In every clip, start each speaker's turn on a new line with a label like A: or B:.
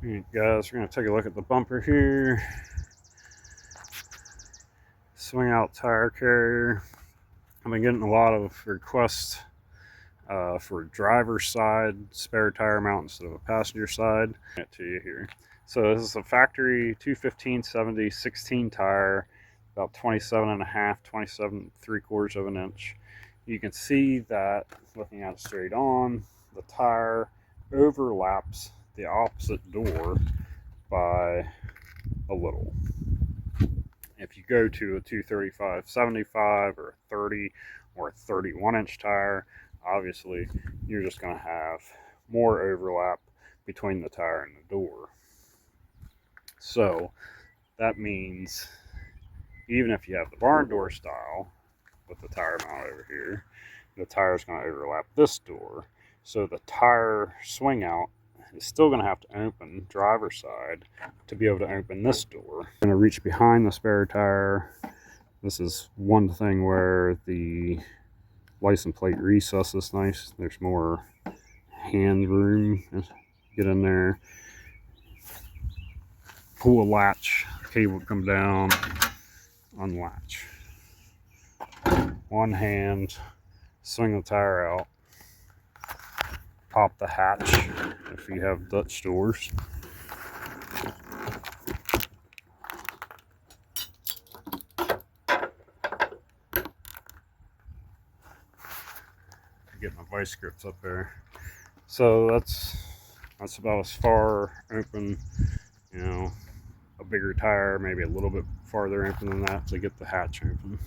A: Alright guys, we're going to take a look at the bumper here. Swing out tire carrier. I've been getting a lot of requests for driver's side spare tire mount instead of a passenger side. I'll get to you here. So this is a factory 215/70 16 tire, about 27.5, 27.75 of an inch. You can see that looking at it straight on, the tire overlaps the opposite door by a little. If you go to a 235/75 or a 30 or a 31-inch tire, obviously you're just going to have more overlap between the tire and the door. So that means even if you have the barn door style with the tire mount over here, the tire is going to overlap this door. So the tire swing out is still going to have to open driver's side to be able to open this door. I'm going to reach behind the spare tire. This is one thing where the license plate recess is nice. There's more hand room. Get in there, pull a latch, cable come down, unlatch. One hand, swing the tire out, pop the hatch if you have Dutch doors. Get my vice grips up there. So that's about as far open, you know, a bigger tire, maybe a little bit farther open than that to get the hatch open.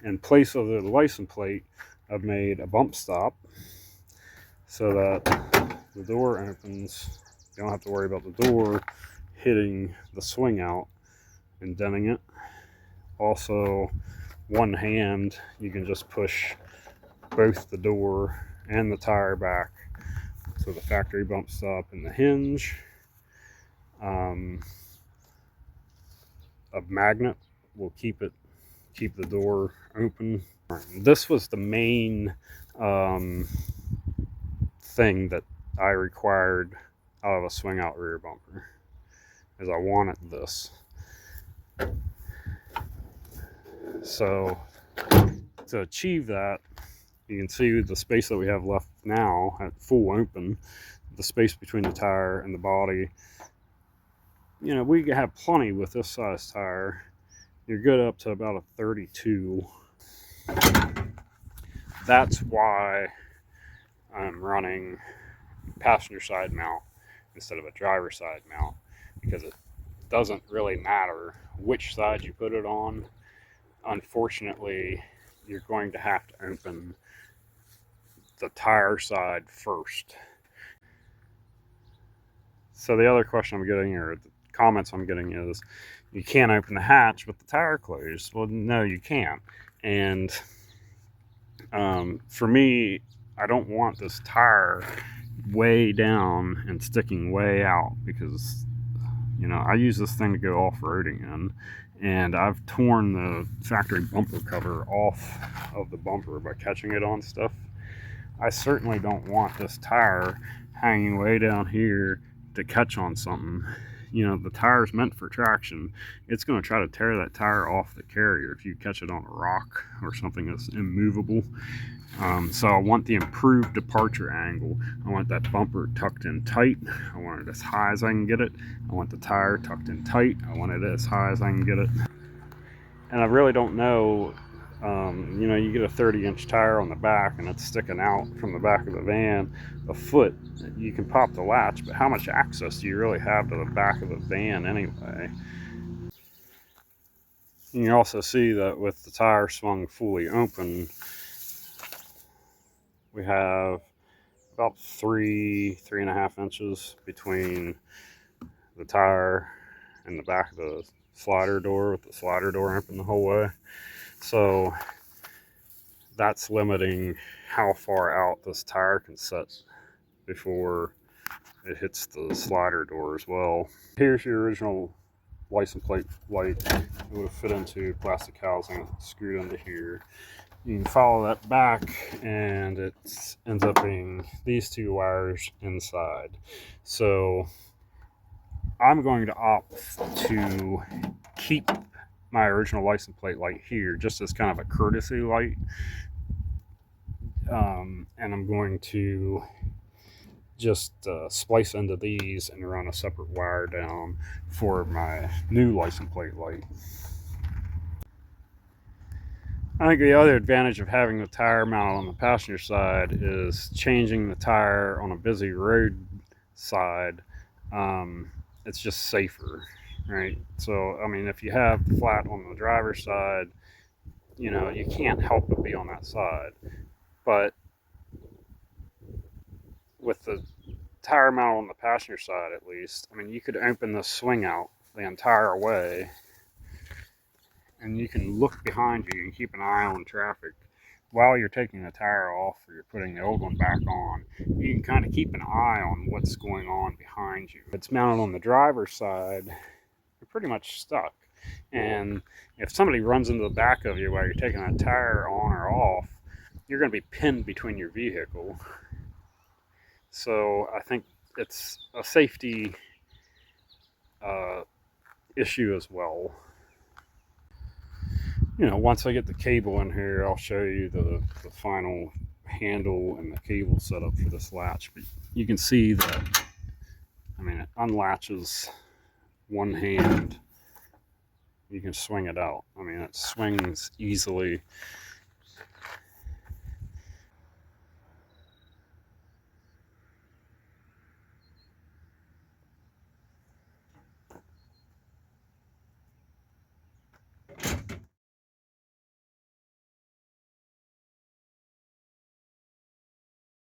A: In place of the license plate, I've made a bump stop so that the door opens. You don't have to worry about the door hitting the swing out and denting it. Also, one hand, you can just push both the door and the tire back. So the factory bump stop and the hinge. A magnet will keep the door open. This was the main thing that I required out of a swing out rear bumper, is I wanted this. So to achieve that, you can see the space that we have left now at full open, the space between the tire and the body. You know, we have plenty with this size tire. You're good up to about a 32. That's why I'm running passenger side mount instead of a driver side mount, because it doesn't really matter which side you put it on. Unfortunately, you're going to have to open the tire side first. So the other question I'm getting, or the comments I'm getting, is you can't open the hatch with the tire closed. Well, no, you can't. And for me, I don't want this tire way down and sticking way out, because, you know, I use this thing to go off-roading in, and I've torn the factory bumper cover off of the bumper by catching it on stuff. I certainly don't want this tire hanging way down here to catch on something. You know, the tire's meant for traction. It's going to try to tear that tire off the carrier if you catch it on a rock or something that's immovable. So I want the improved departure angle. I want that bumper tucked in tight. I want it as high as I can get it. I want the tire tucked in tight. I want it as high as I can get it. And I really don't know, you know, you get a 30-inch tire on the back and it's sticking out from the back of the van a foot. You can pop the latch, but how much access do you really have to the back of the van anyway? You can also see that with the tire swung fully open, we have about 3.5 inches between the tire and the back of the slider door, with the slider door open the whole way. So that's limiting how far out this tire can set before it hits the slider door as well. Here's your original license plate light. It would have fit into plastic housing screwed into here. You can follow that back, and it ends up being these two wires inside. So I'm going to opt to keep my original license plate light here just as kind of a courtesy light. And I'm going to just splice into these and run a separate wire down for my new license plate light. I think the other advantage of having the tire mounted on the passenger side is changing the tire on a busy road side. It's just safer, right? So, I mean, if you have the flat on the driver's side, you know, you can't help but be on that side. But with the tire mount on the passenger side, at least, I mean, you could open the swing out the entire way, and you can look behind you and keep an eye on traffic while you're taking the tire off or you're putting the old one back on. You can kind of keep an eye on what's going on behind you. If it's mounted on the driver's side, you're pretty much stuck. And if somebody runs into the back of you while you're taking that tire on or off, you're going to be pinned between your vehicle. So I think it's a safety issue as well. You know, once I get the cable in here, I'll show you the final handle and the cable setup for this latch. But you can see that, I mean, it unlatches one hand. You can swing it out. I mean, it swings easily.